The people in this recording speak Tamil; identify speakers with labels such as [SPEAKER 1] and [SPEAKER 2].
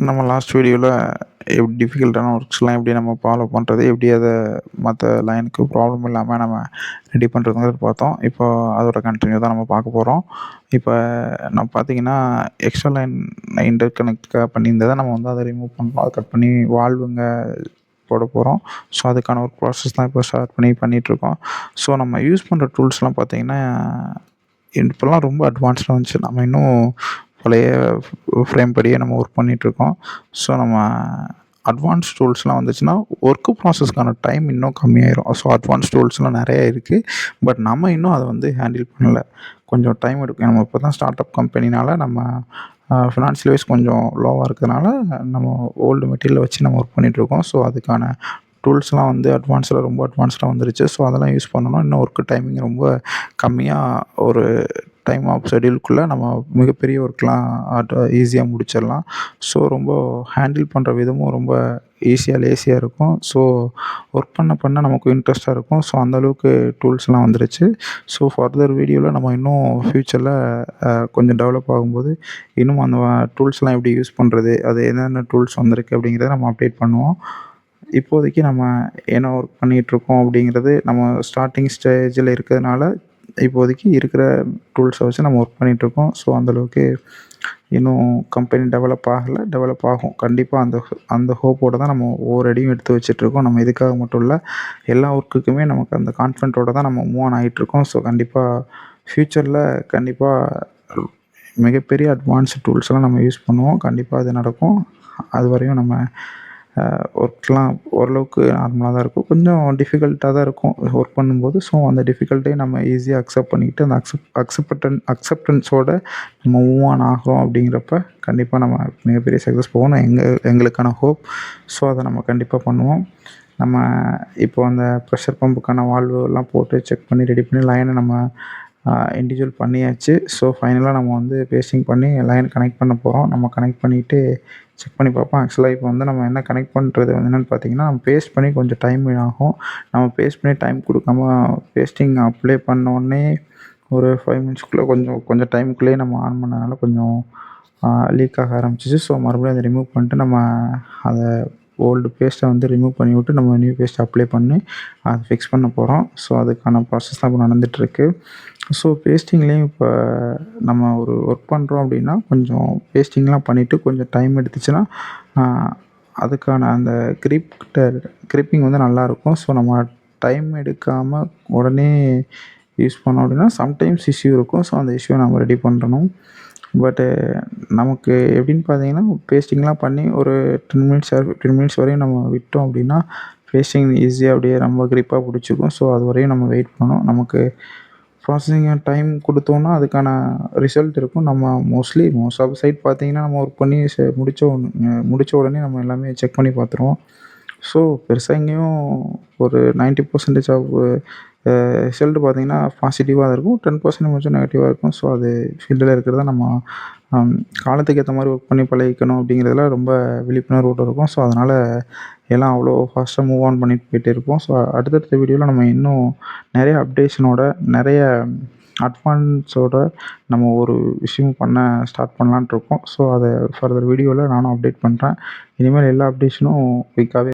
[SPEAKER 1] நம்ம லாஸ்ட் வீடியோவில் டிஃபிகல்ட்டான ஒர்க்ஸ்லாம் எப்படி நம்ம ஃபாலோ பண்ணுறது, எப்படி அதை மற்ற லைனுக்கு ப்ராப்ளம் இல்லாமல் நம்ம ரெடி பண்ணுறதுங்கிறது பார்த்தோம். இப்போ அதோட கண்டினியூ தான் நம்ம பார்க்க போகிறோம். இப்போ நம்ம பார்த்தீங்கன்னா, எக்ஸ்ட்ரா லைன் இன்டர் கனெக்ட்காக பண்ணியிருந்ததை நம்ம வந்து அதை ரிமூவ் பண்ணுறோம். அதை கட் பண்ணி வால்வுங்க போட போகிறோம். ஸோ அதுக்கான ஒரு ப்ராசஸ் தான் இப்போ ஸ்டார்ட் பண்ணிகிட்ருக்கோம். ஸோ நம்ம யூஸ் பண்ணுற டூல்ஸ்லாம் பார்த்தீங்கன்னா, இப்போலாம் ரொம்ப அட்வான்ஸ்டாக வந்துச்சு. நம்ம இன்னும் பழைய ஃப்ரேம் படியே நம்ம ஒர்க் பண்ணிகிட்ருக்கோம். ஸோ நம்ம அட்வான்ஸ் டூல்ஸ்லாம் வந்துச்சுன்னா ஒர்க்கு ப்ராசஸ்க்கான டைம் இன்னும் கம்மியாயிரும். ஸோ அட்வான்ஸ் டூல்ஸ்லாம் நிறையா இருக்குது. பட் நம்ம இன்னும் அதை வந்து ஹேண்டில் பண்ணல. கொஞ்சம் டைம் எடுக்கும். நம்ம இப்போ தான் ஸ்டார்ட் அப் கம்பெனினால நம்ம ஃபினான்ஷியல் வைஸ் கொஞ்சம் லோவாக இருக்கிறதுனால நம்ம ஓல்டு மெட்டீரியலை வச்சு நம்ம ஒர்க் பண்ணிகிட்ருக்கோம். ஸோ அதுக்கான டூல்ஸ்லாம் வந்து ரொம்ப அட்வான்ஸ்டாக வந்துருச்சு. ஸோ அதெல்லாம் யூஸ் பண்ணணும். இன்னும் ஒர்க்கு டைமிங் ரொம்ப கம்மியாக ஒரு டைம் ஆஃப் ஷெட்யூல்குள்ளே நம்ம மிகப்பெரிய ஒர்க்லாம் ஈஸியாக முடிச்சிடலாம். ஸோ ரொம்ப ஹேண்டில் பண்ணுற விதமும் ரொம்ப லேசியாக இருக்கும். ஸோ ஒர்க் பண்ண நமக்கு இன்ட்ரெஸ்ட்டாக இருக்கும். ஸோ அந்த அளவுக்கு டூல்ஸ்லாம் வந்துருச்சு. ஸோ ஃபர்தர் வீடியோவில் நம்ம இன்னும் ஃப்யூச்சரில் கொஞ்சம் டெவலப் ஆகும்போது இன்னும் அந்த டூல்ஸ்லாம் எப்படி யூஸ் பண்ணுறது, அது என்னென்ன டூல்ஸ் வந்திருக்கு அப்படிங்கிறத நம்ம அப்டேட் பண்ணுவோம். இப்போதைக்கு நம்ம என்ன ஒர்க் பண்ணிகிட்ருக்கோம் அப்படிங்கிறது நம்ம ஸ்டார்டிங் ஸ்டேஜில் இருக்கிறதுனால இப்போதைக்கு இருக்கிற டூல்ஸை வச்சு நம்ம ஒர்க் பண்ணிகிட்ருக்கோம். ஸோ அந்தளவுக்கு இன்னும் கம்பெனி டெவலப் ஆகும். கண்டிப்பாக அந்த ஹோப்போடு தான் நம்ம ஒவ்வொரு அடியும் எடுத்து வச்சிட்ருக்கோம். நம்ம இதுக்காக மட்டும் இல்லை, எல்லா ஒர்க்குக்குமே நமக்கு அந்த கான்ஃபிடென்ட்டோடு தான் நம்ம மூவ் ஆன் ஆகிட்ருக்கோம். ஸோ கண்டிப்பாக ஃப்யூச்சரில் கண்டிப்பாக மிகப்பெரிய அட்வான்ஸ்டு டூல்ஸ்லாம் நம்ம யூஸ் பண்ணுவோம். கண்டிப்பாக அது நடக்கும். அதுவரையும் நம்ம ஒர்க்லாம் ஓரளவுக்கு நார்மலாக தான் இருக்கும். கொஞ்சம் டிஃபிகல்ட்டாக தான் இருக்கும் ஒர்க் பண்ணும்போது. ஸோ அந்த டிஃபிகல்ட்டையும் நம்ம ஈஸியாக அக்செப்ட் பண்ணிக்கிட்டு அந்த அக்செப்டன்ஸோட நம்ம மூவ் ஆன் ஆகிறோம் அப்படிங்கிறப்ப கண்டிப்பாக நம்ம மிகப்பெரிய சக்ஸஸ் போகணும். எங்களுக்கான ஹோப். ஸோ அதை நம்ம கண்டிப்பாக பண்ணுவோம். நம்ம இப்போ அந்த ப்ரெஷர் பம்புக்கான வால்வுலாம் போட்டு செக் பண்ணி ரெடி பண்ணி லைனை நம்ம இண்டிவிஜுவல் பண்ணியாச்சு. ஸோ ஃபைனலாக நம்ம வந்து பேஸ்டிங் பண்ணி லைன் கனெக்ட் பண்ண போகிறோம். நம்ம கனெக்ட் பண்ணிவிட்டு செக் பண்ணி பார்ப்போம். ஆக்சுவலாக இப்போ வந்து நம்ம என்ன கனெக்ட் பண்ணுறது வந்து என்னென்னு பார்த்தீங்கன்னா, நம்ம பேஸ்ட் பண்ணி கொஞ்சம் டைம் ஆகும். நம்ம பேஸ்ட் பண்ணி டைம் கொடுக்காம பேஸ்டிங் அப்ளை பண்ணோடனே ஒரு 5 மினிட்ஸ்க்குள்ளே கொஞ்சம் டைமுக்குள்ளேயே நம்ம ஆன் பண்ணதுனால கொஞ்சம் லீக் ஆக ஆரம்பிச்சிச்சு. ஸோ மறுபடியும் அதை ரிமூவ் பண்ணிட்டு நம்ம அதை ஓல்டு பேஸ்ட்டை வந்து ரிமூவ் பண்ணி விட்டு நம்ம நியூ பேஸ்ட் அப்ளை பண்ணி அதை ஃபிக்ஸ் பண்ண போகிறோம். ஸோ அதுக்கான ப்ராசஸ் தான் இப்போ நடந்துகிட்ருக்கு. ஸோ பேஸ்டிங்லேயும் இப்போ நம்ம ஒரு ஒர்க் பண்ணுறோம் அப்படின்னா கொஞ்சம் பேஸ்டிங்லாம் பண்ணிவிட்டு கொஞ்சம் டைம் எடுத்துச்சுன்னா அதுக்கான அந்த கிரிப்பிங் வந்து நல்லாயிருக்கும். ஸோ நம்ம டைம் எடுக்காமல் உடனே யூஸ் பண்ணோம் அப்படின்னா சம்டைம்ஸ் இஷ்யூ இருக்கும். ஸோ அந்த இஷ்யூவை நம்ம ரெடி பண்ணணும். பட்டு நமக்கு எப்படின்னு பார்த்தீங்கன்னா, பேஸ்டிங்லாம் பண்ணி ஒரு 10 மினிட்ஸ் ஆர் 15 மினிட்ஸ் வரையும் நம்ம விட்டோம் அப்படின்னா பேஸ்டிங் ஈஸியாக அப்படியே ரொம்ப கிரிப்பாக பிடிச்சிக்கும். ஸோ அது வரையும் நம்ம வெயிட் பண்ணணும். நமக்கு ப்ராசஸிங் டைம் கொடுத்தோன்னா அதுக்கான ரிசல்ட் இருக்கும். நம்ம மோஸ்ட் ஆஃப் சைட் பார்த்தீங்கன்னா, நம்ம ஒர்க் பண்ணி முடித்த உடனே நம்ம எல்லாமே செக் பண்ணி பார்த்துருவோம். ஸோ பெருசாக எங்கேயும் ஒரு 90% ஆஃப் ரிசல்ட் பார்த்தீங்கன்னா பாசிட்டிவாக தான் இருக்கும். 10% கொஞ்சம் நெகட்டிவாக இருக்கும். ஸோ அது ஃபீல்டில் இருக்கிறத நம்ம காலத்துக்கு ஏற்ற மாதிரி ஒர்க் பண்ணி பழகிக்கணும் அப்படிங்கிறதுல ரொம்ப விழிப்புணர்வோடு இருக்கும். ஸோ அதனால் எல்லாம் அவ்வளோ ஃபாஸ்ட்டாக மூவ் ஆன் பண்ணிட்டு போயிட்டே இருப்போம். ஸோ அடுத்தடுத்த வீடியோவில் நம்ம இன்னும் நிறைய அப்டேஷனோட நிறைய அட்வான்ஸோட நம்ம ஒரு விஷயம் ஸ்டார்ட் பண்ணலான்ட்டு இருக்கோம். ஸோ அதை ஃபர்தர் வீடியோவில் நானும் அப்டேட் பண்ணுறேன். இனிமேல் எல்லா அப்டேஷனும் குயிக்காகவே